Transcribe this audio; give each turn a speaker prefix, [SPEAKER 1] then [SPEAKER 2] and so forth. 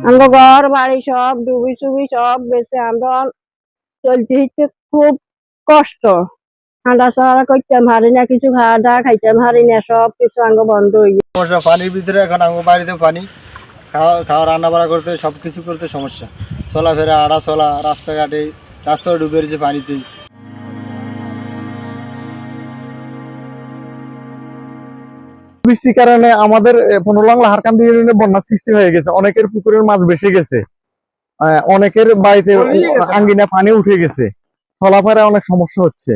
[SPEAKER 1] আমরা ঘর বাড়ি সব ডুবি চুবি সব গেছে। আমরা চলতে হচ্ছে খুব কষ্ট। হাঁটা চলা করতে পারি না, কিছু খাওয়া দাওয়া খাইতে পারি না, সব কিছু আঙ্গ বন্ধ হয়ে গেছে।
[SPEAKER 2] সমস্যা পানির ভিতরে, এখন আমার বাড়িতে পানি, খাওয়া খাওয়া রান্না বাড়া করতে সব কিছু করতে সমস্যা। চলাফেরা, আড়া চলা, রাস্তাঘাটে, রাস্তাও ডুবে রয়েছে পানিতেই।
[SPEAKER 3] বৃষ্টির কারণে আমাদের 15 লাংলা হারকান্দি ইউনিয়নে বন্যা সৃষ্টি হয়ে গেছে। অনেকের পুকুরের মাছ ভেসে গেছে, অনেকের বাড়িতে আঙ্গিনা পানি উঠে গেছে, চলাফেরা অনেক সমস্যা হচ্ছে।